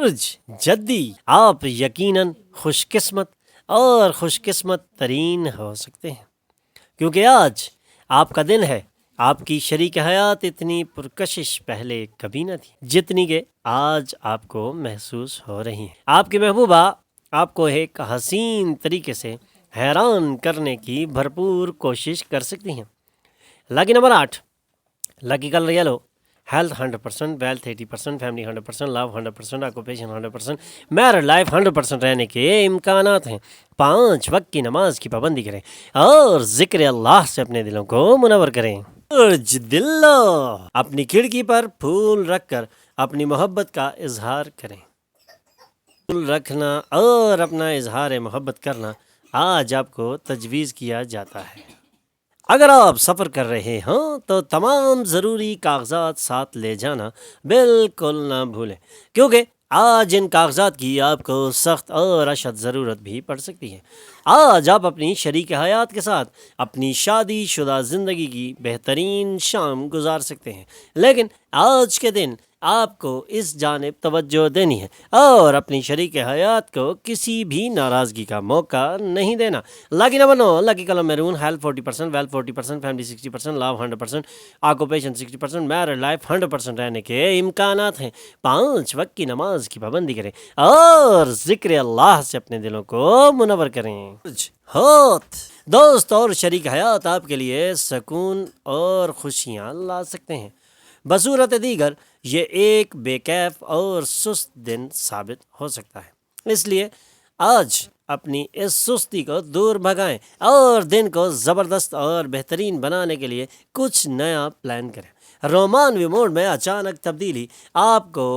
برج جدی، آپ یقیناً خوش قسمت اور خوش قسمت ترین ہو سکتے ہیں، کیونکہ آج آپ کا دن ہے۔ آپ کی شریک حیات اتنی پرکشش پہلے کبھی نہ تھی جتنی کہ آج آپ کو محسوس ہو رہی ہیں۔ آپ کی محبوبہ آپ کو ایک حسین طریقے سے حیران کرنے کی بھرپور کوشش کر سکتی ہیں۔ Lucky number 8، lucky colour yellow, health 100%، wealth 80%، family 100%، love 100%، occupation 100%، married life 100% رہنے کے امکانات ہیں۔ 5 وقت کی نماز کی پابندی کریں اور ذکر اللہ سے اپنے دلوں کو منور کریں۔ برج دلو، اپنی کھڑکی پر پھول رکھ کر اپنی محبت کا اظہار کریں۔ پھول رکھنا اور اپنا اظہار محبت کرنا آج آپ کو تجویز کیا جاتا ہے۔ اگر آپ سفر کر رہے ہوں تو تمام ضروری کاغذات ساتھ لے جانا بالکل نہ بھولیں، کیونکہ آج ان کاغذات کی آپ کو سخت اور اشد ضرورت بھی پڑ سکتی ہے۔ آج آپ اپنی شریک حیات کے ساتھ اپنی شادی شدہ زندگی کی بہترین شام گزار سکتے ہیں، لیکن آج کے دن آپ کو اس جانب توجہ دینی ہے اور اپنی شریک حیات کو کسی بھی ناراضگی کا موقع نہیں دینا۔ Lucky number 9، lucky colour maroon, health 40%، wealth 40%، family 60%، love 100%، occupation 60%، married life 100% رہنے کے امکانات ہیں۔ 5 وقت کی نماز کی پابندی کریں اور ذکر اللہ سے اپنے دلوں کو منور کریں۔ ہوت، دوست اور شریک حیات آپ کے لیے سکون اور خوشیاں لا سکتے ہیں۔ بصورت دیگر یہ ایک بے کیف اور سست دن ثابت ہو سکتا ہے، اس لیے آج اپنی اس سستی کو دور بھگائیں اور دن کو زبردست اور بہترین بنانے کے لیے کچھ نیا پلان کریں۔ رومانوی موڈ میں اچانک تبدیلی آپ کو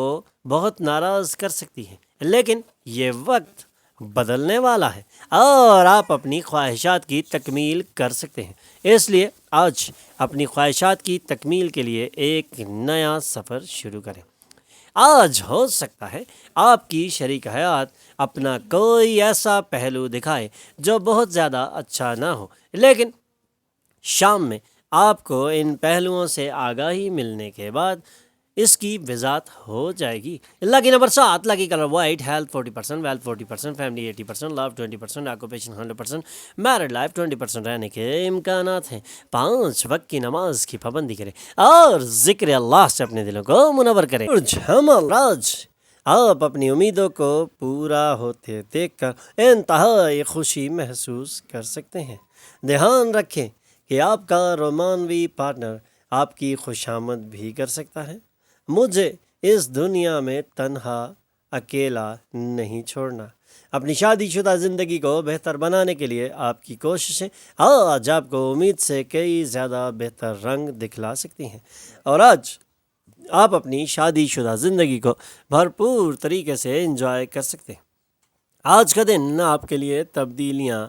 بہت ناراض کر سکتی ہے، لیکن یہ وقت بدلنے والا ہے اور آپ اپنی خواہشات کی تکمیل کر سکتے ہیں۔ اس لیے آج اپنی خواہشات کی تکمیل کے لیے ایک نیا سفر شروع کریں۔ آج ہو سکتا ہے آپ کی شریک حیات اپنا کوئی ایسا پہلو دکھائے جو بہت زیادہ اچھا نہ ہو، لیکن شام میں آپ کو ان پہلوؤں سے آگاہی ملنے کے بعد اس کی وضاحت ہو جائے گی۔ Lucky number 7، lucky colour white, health 40%، wealth 40%، family 80%، love 20%، occupation 100%، married life 20% رہنے کے امکانات ہیں۔ 5 وقت کی نماز کی پابندی کریں اور ذکر اللہ سے اپنے دلوں کو منور کریں۔ برج حمل، آج آپ اپنی امیدوں کو پورا ہوتے دیکھ کر انتہائی خوشی محسوس کر سکتے ہیں۔ دھیان رکھیں کہ آپ کا رومانوی پارٹنر آپ کی خوشامد بھی کر سکتا ہے۔ مجھے اس دنیا میں تنہا اکیلا نہیں چھوڑنا۔ اپنی شادی شدہ زندگی کو بہتر بنانے کے لیے آپ کی کوششیں آج آپ کو امید سے کئی زیادہ بہتر رنگ دکھلا سکتی ہیں، اور آج آپ اپنی شادی شدہ زندگی کو بھرپور طریقے سے انجوائے کر سکتے ہیں۔ آج کا دن آپ کے لیے تبدیلیاں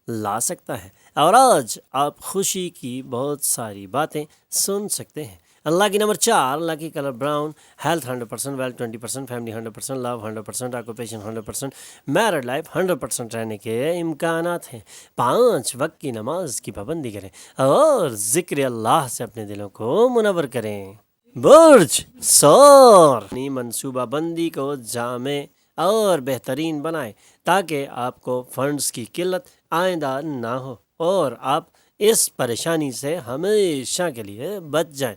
لا سکتا ہے اور آج آپ خوشی کی بہت ساری باتیں سن سکتے ہیں۔ Lucky number 4، lucky colour brown, health 100%، wealth 20%، family 100%، love 100%، occupation 100%، married life 100% رہنے کے امکانات ہیں۔ 5 وقت کی نماز کی پابندی کریں اور ذکر اللہ سے اپنے دلوں کو منور کریں۔ برج ثور، اپنی منصوبہ بندی کو جامع اور بہترین بنائیں تاکہ آپ کو فنڈز کی قلت آئندہ نہ ہو اور آپ اس پریشانی سے ہمیشہ کے لیے بچ جائیں۔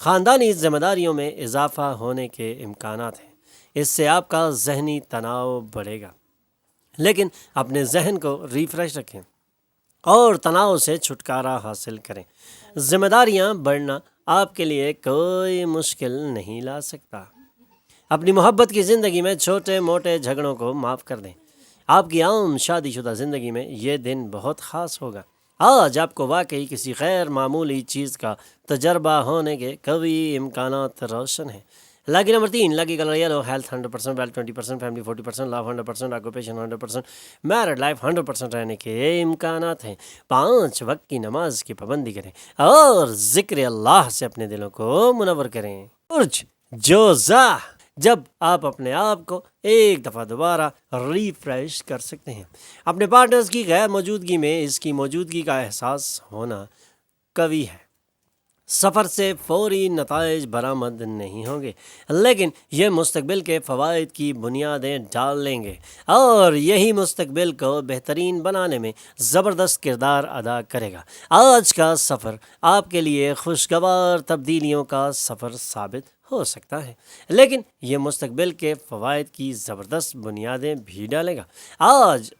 خاندانی ذمہ داریوں میں اضافہ ہونے کے امکانات ہیں، اس سے آپ کا ذہنی تناؤ بڑھے گا، لیکن اپنے ذہن کو ریفریش رکھیں اور تناؤ سے چھٹکارا حاصل کریں۔ ذمہ داریاں بڑھنا آپ کے لیے کوئی مشکل نہیں لا سکتا۔ اپنی محبت کی زندگی میں چھوٹے موٹے جھگڑوں کو معاف کر دیں۔ آپ کی عام شادی شدہ زندگی میں یہ دن بہت خاص ہوگا۔ آج آپ کو واقعی کسی غیر معمولی چیز کا تجربہ ہونے کے قوی امکانات روشن ہیں۔ Lucky number 3، lucky colour yellow, health 100%، wealth 20%، family 40%، love 100%، occupation 100%، married life 100% رہنے کے امکانات ہیں۔ 5 وقت کی نماز کی پابندی کریں اور ذکر اللہ سے اپنے دلوں کو منور کریں۔ برج جوزا، جب آپ اپنے آپ کو ایک دفعہ دوبارہ ریفریش کر سکتے ہیں۔ اپنے پارٹنرز کی غیر موجودگی میں اس کی موجودگی کا احساس ہونا قوی ہے۔ سفر سے فوری نتائج برآمد نہیں ہوں گے، لیکن یہ مستقبل کے فوائد کی بنیادیں ڈال لیں گے اور یہی مستقبل کو بہترین بنانے میں زبردست کردار ادا کرے گا۔ آج کا سفر آپ کے لیے خوشگوار تبدیلیوں کا سفر ثابت ہو سکتا ہے، لیکن یہ مستقبل کے فوائد کی زبردست بنیادیں بھی ڈالے گا۔ آج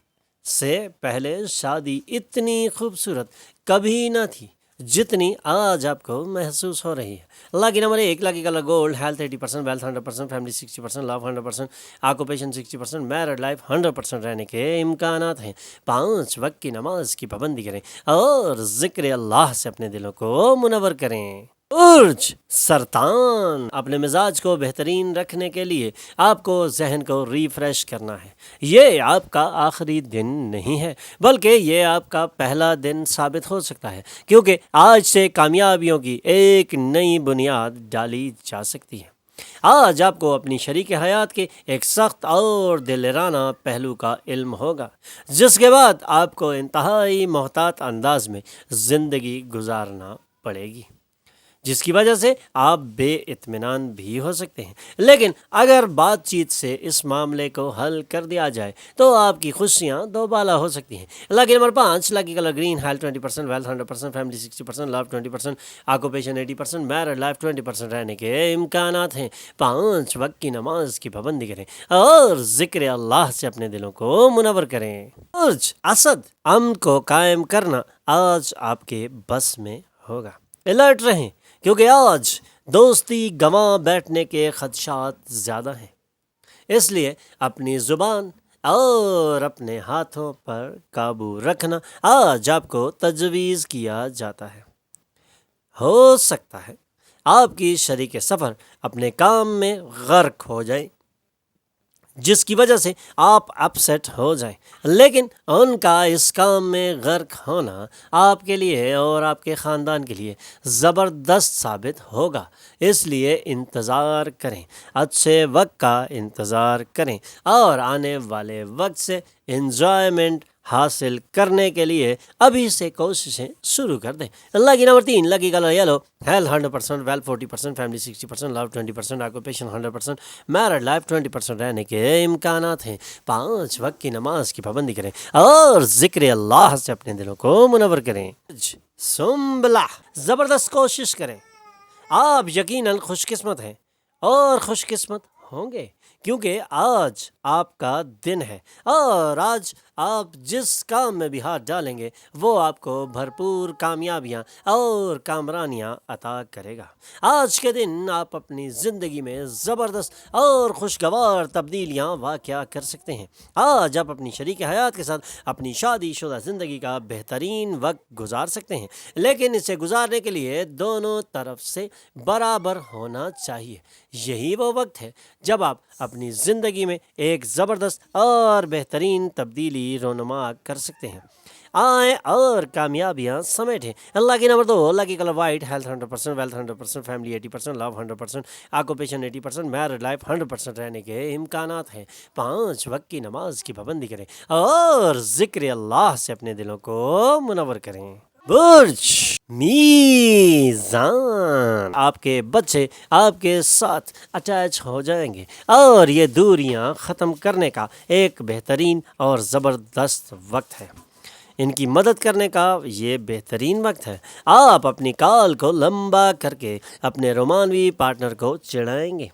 سے پہلے شادی اتنی خوبصورت کبھی نہ تھی جتنی آج آپ کو محسوس ہو رہی ہے۔ Lucky number 1، lucky colour gold, health 80%، wealth 100%، family 60%، love 100%، occupation 60%، married life 100% رہنے کے امکانات ہیں۔ 5 وقت کی نماز کی پابندی کریں اور ذکر اللہ سے اپنے دلوں کو منور کریں۔ برج سرطان، اپنے مزاج کو بہترین رکھنے کے لیے آپ کو ذہن کو ریفریش کرنا ہے۔ یہ آپ کا آخری دن نہیں ہے، بلکہ یہ آپ کا پہلا دن ثابت ہو سکتا ہے، کیونکہ آج سے کامیابیوں کی ایک نئی بنیاد ڈالی جا سکتی ہے۔ آج آپ کو اپنی شریک حیات کے ایک سخت اور دلرانہ پہلو کا علم ہوگا، جس کے بعد آپ کو انتہائی محتاط انداز میں زندگی گزارنا پڑے گی، جس کی وجہ سے آپ بے اطمینان بھی ہو سکتے ہیں۔ لیکن اگر بات چیت سے اس معاملے کو حل کر دیا جائے تو آپ کی خوشیاں دوبالا ہو سکتی ہیں۔ Lucky number 5، lucky colour green, health 20%، wealth 100%، family 60%، love 20%، occupation 80%، married life 20% رہنے کے امکانات ہیں۔ 5 وقت کی نماز کی پابندی کریں اور ذکر اللہ سے اپنے دلوں کو منور کریں۔ برج اسد، امن کو قائم کرنا آج آپ کے بس میں ہوگا۔ الرٹ رہیں، کیونکہ آج دوستی گنوا بیٹھنے کے خدشات زیادہ ہیں، اس لیے اپنی زبان اور اپنے ہاتھوں پر قابو رکھنا آج آپ کو تجویز کیا جاتا ہے۔ ہو سکتا ہے آپ کی شریک سفر اپنے کام میں غرق ہو جائے، جس کی وجہ سے آپ اپسیٹ ہو جائیں، لیکن ان کا اس کام میں غرق ہونا آپ کے لیے اور آپ کے خاندان کے لیے زبردست ثابت ہوگا۔ اس لیے انتظار کریں، اچھے وقت کا انتظار کریں اور آنے والے وقت سے انجوائمنٹ حاصل کرنے کے لیے ابھی سے کوششیں شروع کر دیں۔ Lucky number 3، lucky colour yellow, health 100%، wealth 40%، family 60%، love 20%، occupation 100%، married life 20% رہنے کے امکانات ہیں۔ 5 وقت کی نماز کی پابندی کریں اور ذکر اللہ سے اپنے دلوں کو منور کریں۔ سنبلہ، زبردست کوشش کریں، آپ یقیناً خوش قسمت ہیں اور خوش قسمت ہوں گے، کیونکہ آج آپ کا دن ہے اور آج آپ جس کام میں بھی ہاتھ ڈالیں گے وہ آپ کو بھرپور کامیابیاں اور کامرانیاں عطا کرے گا۔ آج کے دن آپ اپنی زندگی میں زبردست اور خوشگوار تبدیلیاں واقع کر سکتے ہیں۔ آج آپ اپنی شریک حیات کے ساتھ اپنی شادی شدہ زندگی کا بہترین وقت گزار سکتے ہیں، لیکن اسے گزارنے کے لیے دونوں طرف سے برابر ہونا چاہیے۔ یہی وہ وقت ہے جب آپ اپنی زندگی میں ایک زبردست اور بہترین تبدیلی رونما کر سکتے ہیں۔ آئیں اور کامیابیاں سمیٹیں۔ Lucky number 2، lucky colour white, health 100%، wealth 100%، family 80%، love 100%، occupation 80%، married life 100% رہنے کے امکانات ہیں۔ 5 وقت کی نماز کی پابندی کریں اور ذکر اللہ سے اپنے دلوں کو منور کریں۔ برج میزان، آپ کے بچے آپ کے ساتھ اٹیچ ہو جائیں گے اور یہ دوریاں ختم کرنے کا ایک بہترین اور زبردست وقت ہے۔ ان کی مدد کرنے کا یہ بہترین وقت ہے۔ آپ اپنی کال کو لمبا کر کے اپنے رومانوی پارٹنر کو چڑھائیں گے۔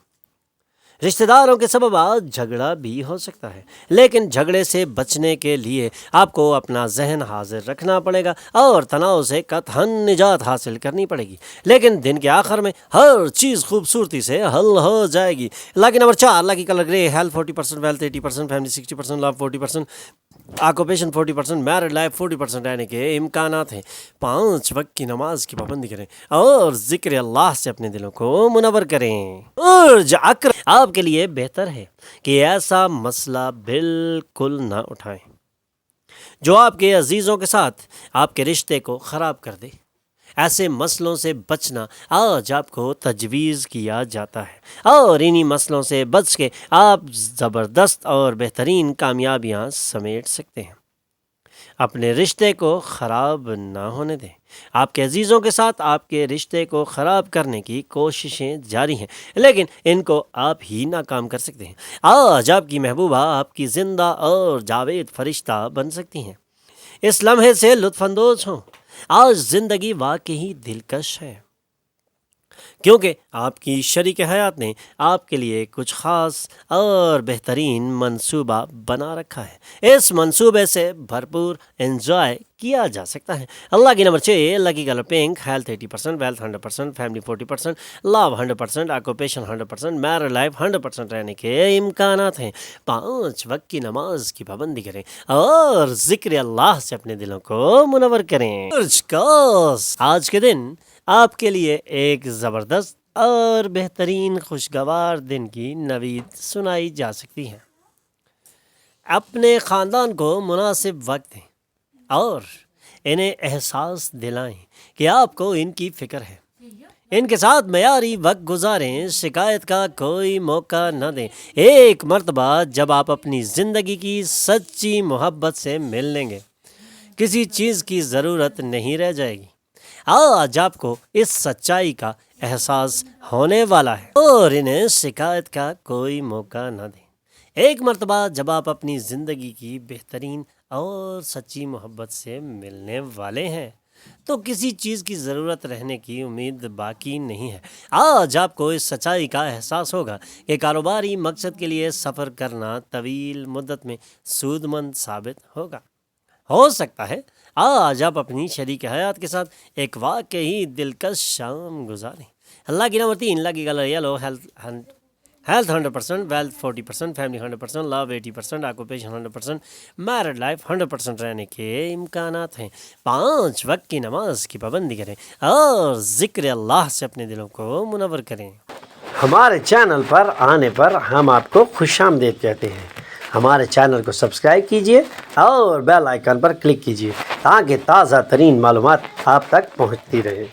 رشتہ داروں کے سبب آج جھگڑا بھی ہو سکتا ہے، لیکن جھگڑے سے بچنے کے لیے آپ کو اپنا ذہن حاضر رکھنا پڑے گا اور تناؤ سے قطعاً نجات حاصل کرنی پڑے گی، لیکن دن کے آخر میں ہر چیز خوبصورتی سے حل ہو جائے گی۔ لاکی نمبر 4، لاکی کلر گرے، ہیلتھ 40%، ویلتھ 80%، فیملی 60%، لو 40%، آکوپیشن 40%، میرڈ لائف 40% رہنے کے امکانات ہیں۔ 5 وقت کی نماز کی پابندی کریں اور ذکر اللہ سے اپنے دلوں کو منور کریں۔ برج عقرب، آپ کے لیے بہتر ہے کہ ایسا مسئلہ بالکل نہ اٹھائیں جو آپ کے عزیزوں کے ساتھ آپ کے رشتے کو خراب کر دے۔ ایسے مسئلوں سے بچنا آج آپ کو تجویز کیا جاتا ہے اور انہی مسئلوں سے بچ کے آپ زبردست اور بہترین کامیابیاں سمیٹ سکتے ہیں۔ اپنے رشتے کو خراب نہ ہونے دیں۔ آپ کے عزیزوں کے ساتھ آپ کے رشتے کو خراب کرنے کی کوششیں جاری ہیں، لیکن ان کو آپ ہی ناکام کر سکتے ہیں۔ آج آپ کی محبوبہ آپ کی زندہ اور جاوید فرشتہ بن سکتی ہیں۔ اس لمحے سے لطف اندوز ہوں۔ آج زندگی واقعی دلکش ہے، کیونکہ آپ کی شریک حیات نے آپ کے لیے کچھ خاص اور بہترین منصوبہ بنا رکھا ہے۔ اس منصوبے سے بھرپور انجوائے کیا جا سکتا ہے۔ اللہ کی number 6، lucky colour pink, health 80%، wealth 100%، family 40%، love 100%، occupation 100%، married life 100% رہنے کے امکانات ہیں۔ 5 وقت کی نماز کی پابندی کریں اور ذکر اللہ سے اپنے دلوں کو منور کریں۔ آج کے دن آپ کے لیے ایک زبردست اور بہترین خوشگوار دن کی نوید سنائی جا سکتی ہے۔ اپنے خاندان کو مناسب وقت دیں اور انہیں احساس دلائیں کہ آپ کو ان کی فکر ہے۔ ان کے ساتھ معیاری وقت گزاریں، شکایت کا کوئی موقع نہ دیں۔ ایک مرتبہ جب آپ اپنی زندگی کی سچی محبت سے مل لیں گے، کسی چیز کی ضرورت نہیں رہ جائے گی۔ آج آپ کو اس سچائی کا احساس ہونے والا ہے اور انہیں شکایت کا کوئی موقع نہ دیں۔ ایک مرتبہ جب آپ اپنی زندگی کی بہترین اور سچی محبت سے ملنے والے ہیں تو کسی چیز کی ضرورت رہنے کی امید باقی نہیں ہے۔ آج آپ کو اس سچائی کا احساس ہوگا کہ کاروباری مقصد کے لیے سفر کرنا طویل مدت میں سود مند ثابت ہوگا۔ ہو سکتا ہے آج آپ اپنی شریک حیات کے ساتھ ایک واقعی دلکش شام گزاریں۔ اللہ کی number 3، lucky colour yellow, health 100%، wealth 40%، family 100%، love 80%، occupation 100%، married life 100% رہنے کے امکانات ہیں۔ 5 وقت کی نماز کی پابندی کریں اور ذکر اللہ سے اپنے دلوں کو منور کریں۔ ہمارے چینل پر آنے پر ہم آپ کو خوش آمدید کہتے ہیں۔ ہمارے چینل کو سبسکرائب کیجئے اور بیل آئیکن پر کلک کیجئے تاکہ تازہ ترین معلومات آپ تک پہنچتی رہیں۔